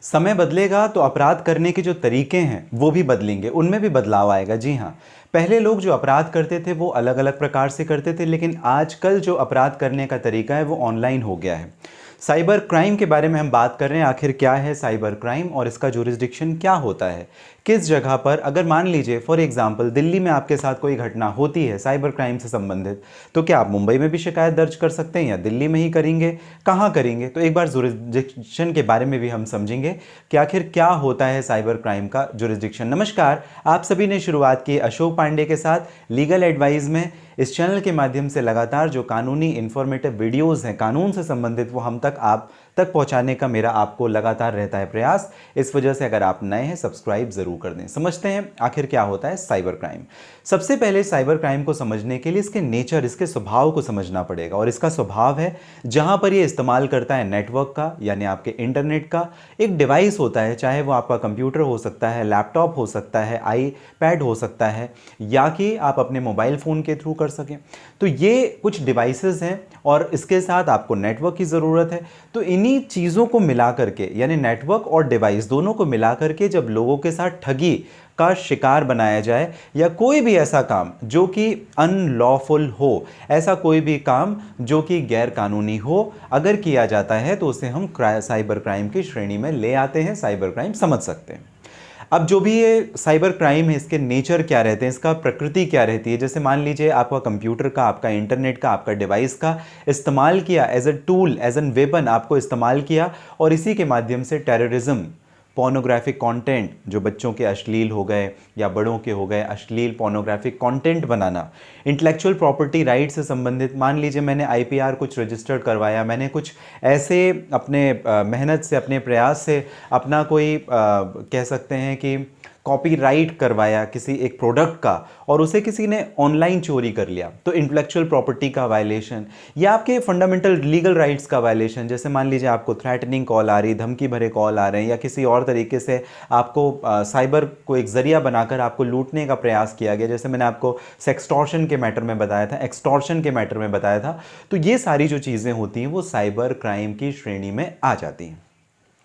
समय बदलेगा तो अपराध करने के जो तरीके हैं वो भी बदलेंगे, उनमें भी बदलाव आएगा। जी हाँ, पहले लोग जो अपराध करते थे वो अलग अलग प्रकार से करते थे, लेकिन आजकल जो अपराध करने का तरीका है वो ऑनलाइन हो गया है। साइबर क्राइम के बारे में हम बात कर रहे हैं। आखिर क्या है साइबर क्राइम और इसका जुरिस्डिक्शन क्या होता है, किस जगह पर। अगर मान लीजिए फॉर एग्जांपल दिल्ली में आपके साथ कोई घटना होती है साइबर क्राइम से संबंधित, तो क्या आप मुंबई में भी शिकायत दर्ज कर सकते हैं या दिल्ली में ही करेंगे, कहाँ करेंगे? तो एक बार जुरिस्डिक्शन के बारे में भी हम समझेंगे कि आखिर क्या होता है साइबर क्राइम का जुरिस्डिक्शन। नमस्कार, आप सभी ने शुरुआत की अशोक पांडे के साथ लीगल एडवाइस में। इस चैनल के माध्यम से लगातार जो कानूनी इन्फॉर्मेटिव वीडियोस हैं कानून से संबंधित, वो हम तक आप तक पहुंचाने का मेरा आपको लगातार रहता है प्रयास। इस वजह से अगर आप नए हैं सब्सक्राइब जरूर कर दें। समझते हैं आखिर क्या होता है साइबर क्राइम। सबसे पहले साइबर क्राइम को समझने के लिए इसके नेचर, इसके स्वभाव को समझना पड़ेगा। और इसका स्वभाव है जहां पर ये इस्तेमाल करता है नेटवर्क का, यानी आपके इंटरनेट का। एक डिवाइस होता है, चाहे वो आपका कंप्यूटर हो सकता है, लैपटॉप हो सकता है, आईपैड हो सकता है, या कि आप अपने मोबाइल फ़ोन के थ्रू कर सकें। तो ये कुछ डिवाइसेस हैं और इसके साथ आपको नेटवर्क की ज़रूरत है। तो इन्हीं चीज़ों को मिला करके, यानी नेटवर्क और डिवाइस दोनों को मिला करके जब लोगों के साथ ठगी का शिकार बनाया जाए, या कोई भी ऐसा काम जो कि अनलॉफुल हो, ऐसा कोई भी काम जो कि गैर कानूनी हो, अगर किया जाता है तो उसे हम साइबर क्राइम की श्रेणी में ले आते हैं, साइबर क्राइम समझ सकते हैं। अब जो भी ये साइबर क्राइम है, इसके नेचर क्या रहते हैं, इसका प्रकृति क्या रहती है। जैसे मान लीजिए आपका कंप्यूटर का, आपका इंटरनेट का, आपका डिवाइस का इस्तेमाल किया as a tool, as an weapon आपको इस्तेमाल किया, और इसी के माध्यम से टेररिज्म, पोर्नोग्राफिक कंटेंट, जो बच्चों के अश्लील हो गए या बड़ों के हो गए अश्लील पोर्नोग्राफिक कंटेंट बनाना, इंटेलेक्चुअल प्रॉपर्टी राइट से संबंधित। मान लीजिए मैंने आईपीआर कुछ रजिस्टर्ड करवाया, मैंने कुछ ऐसे अपने मेहनत से, अपने प्रयास से अपना कोई कह सकते हैं कि कॉपीराइट करवाया किसी एक प्रोडक्ट का, और उसे किसी ने ऑनलाइन चोरी कर लिया, तो इंटेलेक्चुअल प्रॉपर्टी का वायलेशन, या आपके फंडामेंटल लीगल राइट्स का वायलेशन। जैसे मान लीजिए आपको थ्रेटनिंग कॉल आ रही, धमकी भरे कॉल आ रहे हैं, या किसी और तरीके से आपको साइबर को एक जरिया बनाकर आपको लूटने का प्रयास किया गया। जैसे मैंने आपको सेक्सटॉर्शन के मैटर में बताया था, एक्सटॉर्शन के मैटर में बताया था। तो ये सारी जो चीज़ें होती हैं वो साइबर क्राइम की श्रेणी में आ जाती हैं।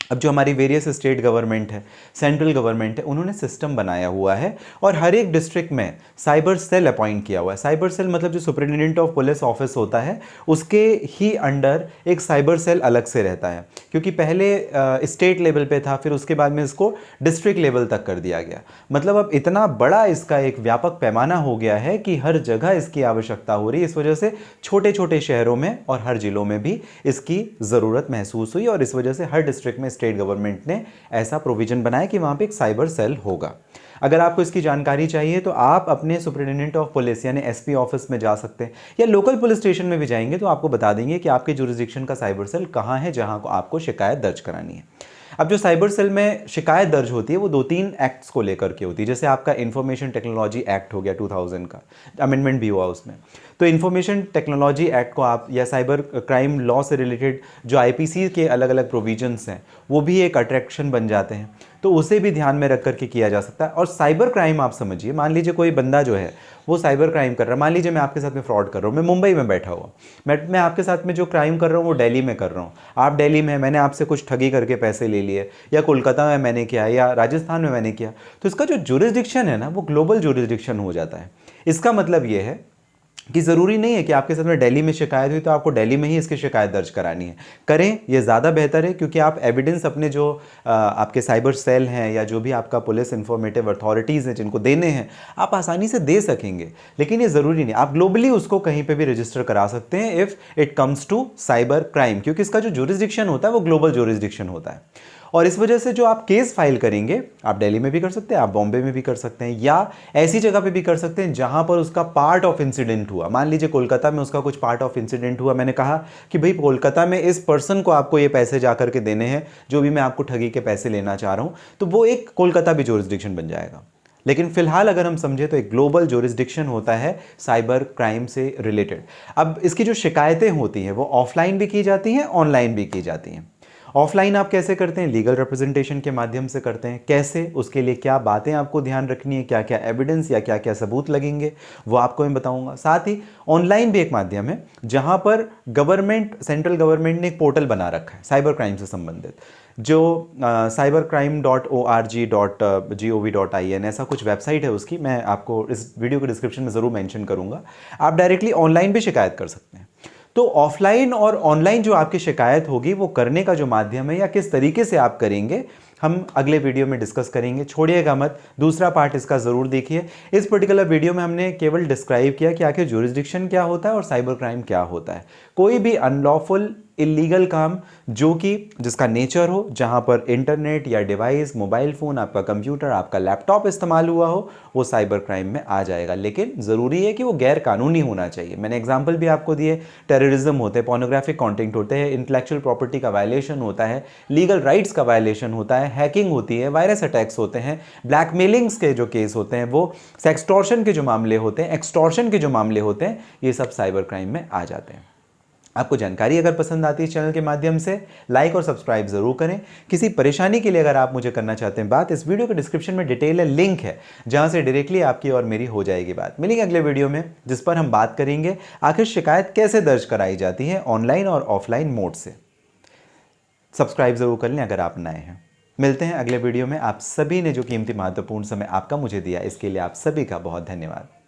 अब जो हमारी वेरियस स्टेट गवर्नमेंट है, सेंट्रल गवर्नमेंट है, उन्होंने सिस्टम बनाया हुआ है और हर एक डिस्ट्रिक्ट में साइबर सेल अपॉइंट किया हुआ है। साइबर सेल मतलब जो सुपरिटेंडेंट ऑफ पुलिस ऑफिस होता है उसके ही अंडर एक साइबर सेल अलग से रहता है, क्योंकि पहले स्टेट लेवल पे था, फिर उसके बाद में इसको डिस्ट्रिक्ट लेवल तक कर दिया गया। मतलब अब इतना बड़ा इसका एक व्यापक पैमाना हो गया है कि हर जगह इसकी आवश्यकता हो रही है। इस वजह से छोटे छोटे शहरों में और हर जिलों में भी इसकी ज़रूरत महसूस हुई, और इस वजह से हर डिस्ट्रिक्ट में स्टेट गवर्नमेंट ने ऐसा प्रोविजन बनाया कि वहां पे एक साइबर सेल होगा। अगर आपको इसकी जानकारी चाहिए तो आप अपने सुपरिटेंडेंट ऑफ पुलिस यानी एसपी ऑफिस में जा सकते हैं, या लोकल पुलिस स्टेशन में भी जाएंगे तो आपको बता देंगे कि आपके जुरिस्डिक्शन का साइबर सेल कहां है जहां को आपको शिकायत दर्ज करानी है। अब जो साइबर सेल में शिकायत दर्ज होती है वो 2-3 एक्ट्स को लेकर के होती है। जैसे आपका इंफॉर्मेशन टेक्नोलॉजी एक्ट हो गया 2000 का, अमेंडमेंट भी हुआ उसमें। तो इंफॉर्मेशन टेक्नोलॉजी एक्ट को आप, या साइबर क्राइम लॉ से रिलेटेड जो आईपीसी के अलग अलग प्रोविजंस हैं, वो भी एक अट्रैक्शन बन जाते हैं, तो उसे भी ध्यान में रख करके किया जा सकता है। और साइबर क्राइम आप समझिए, मान लीजिए कोई बंदा जो है वो साइबर क्राइम कर रहा है, मान लीजिए मैं आपके साथ में फ्रॉड कर रहा हूँ, मैं मुंबई में बैठा हुआ, मैं आपके साथ में जो क्राइम कर रहा हूँ वो दिल्ली में कर रहा हूँ, आप दिल्ली में, मैंने आपसे कुछ ठगी करके पैसे ले लिए, या कोलकाता में मैंने किया, या राजस्थान में मैंने किया, तो इसका जो जुरिस्डिक्शन है ना वो ग्लोबल जुरिस्डिक्शन हो जाता है। इसका मतलब ये है कि ज़रूरी नहीं है कि आपके साथ में दिल्ली में शिकायत हुई तो आपको दिल्ली में ही इसकी शिकायत दर्ज करानी है। करें, ये ज़्यादा बेहतर है, क्योंकि आप एविडेंस अपने जो आपके साइबर सेल हैं या जो भी आपका पुलिस इंफॉर्मेटिव अथॉरिटीज़ हैं जिनको देने हैं, आप आसानी से दे सकेंगे। लेकिन ये ज़रूरी नहीं, आप ग्लोबली उसको कहीं पर भी रजिस्टर करा सकते हैं if it comes to cyber crime, क्योंकि इसका जो जुरिस्डिक्शन होता है वो ग्लोबल जुरिस्डिक्शन होता है। और इस वजह से जो आप केस फाइल करेंगे, आप दिल्ली में भी कर सकते हैं, आप बॉम्बे में भी कर सकते हैं, या ऐसी जगह पे भी कर सकते हैं जहां पर उसका पार्ट ऑफ इंसिडेंट हुआ। मान लीजिए कोलकाता में उसका कुछ पार्ट ऑफ इंसिडेंट हुआ, मैंने कहा कि भाई कोलकाता में इस पर्सन को आपको ये पैसे जा करके देने हैं, जो भी मैं आपको ठगी के पैसे लेना चाह रहा हूं, तो वो एक कोलकाता भी जुरिस्डिक्शन बन जाएगा। लेकिन फिलहाल अगर हम समझे तो एक ग्लोबल जुरिस्डिक्शन होता है साइबर क्राइम से रिलेटेड। अब इसकी जो शिकायतें होती हैं वो ऑफलाइन भी की जाती हैं, ऑनलाइन भी की जाती हैं। ऑफलाइन आप कैसे करते हैं? लीगल रिप्रेजेंटेशन के माध्यम से करते हैं। कैसे? उसके लिए क्या बातें आपको ध्यान रखनी है, क्या क्या एविडेंस या क्या क्या सबूत लगेंगे, वो आपको मैं बताऊंगा। साथ ही ऑनलाइन भी एक माध्यम है जहां पर गवर्नमेंट, सेंट्रल गवर्नमेंट ने एक पोर्टल बना रखा है साइबर क्राइम से संबंधित। जो cybercrime.org.gov.in ऐसा कुछ वेबसाइट है उसकी, मैं आपको इस वीडियो के डिस्क्रिप्शन में ज़रूर मेंशन करूँगा। आप डायरेक्टली ऑनलाइन भी शिकायत कर सकते हैं। तो ऑफलाइन और ऑनलाइन जो आपकी शिकायत होगी वो करने का जो माध्यम है या किस तरीके से आप करेंगे, हम अगले वीडियो में डिस्कस करेंगे। छोड़िएगा मत, दूसरा पार्ट इसका ज़रूर देखिए। इस पर्टिकुलर वीडियो में हमने केवल डिस्क्राइब किया कि आखिर ज्यूरिसडिक्शन क्या होता है और साइबर क्राइम क्या होता है। कोई भी अनलॉफुल इलीगल काम जो कि जिसका नेचर हो, जहां पर इंटरनेट या डिवाइस, मोबाइल फ़ोन, आपका कंप्यूटर, आपका लैपटॉप इस्तेमाल हुआ हो, वो साइबर क्राइम में आ जाएगा। लेकिन ज़रूरी है कि वो गैर कानूनी होना चाहिए। मैंने एग्जाम्पल भी आपको दिए, टेररिज्म होते हैं, पोर्नोग्राफिक कंटेंट होते हैं, इंटेलेक्चुअल प्रॉपर्टी का वायलेशन होता है, लीगल राइट्स का वायलेशन होता है, हैकिंग होती है, वायरस अटैक्स होते हैं, ब्लैकमेलिंग्स के जो केस होते हैं वो, सेक्सटॉर्शन के जो मामले होते हैं, एक्सटॉर्शन के जो मामले होते हैं, ये सब साइबर क्राइम में आ जाते हैं। आपको जानकारी अगर पसंद आती है चैनल के माध्यम से, लाइक और सब्सक्राइब जरूर करें। किसी परेशानी के लिए अगर आप मुझे करना चाहते हैं बात, इस वीडियो के डिस्क्रिप्शन में डिटेल है, लिंक है, जहां से डायरेक्टली आपकी और मेरी हो जाएगी बात। मिलेंगे अगले वीडियो में, जिस पर हम बात करेंगे आखिर शिकायत कैसे दर्ज कराई जाती है ऑनलाइन और ऑफलाइन मोड से। सब्सक्राइब जरूर कर लें अगर आप नए हैं। मिलते हैं अगले वीडियो में। आप सभी ने जो कीमती महत्वपूर्ण समय आपका मुझे दिया, इसके लिए आप सभी का बहुत धन्यवाद।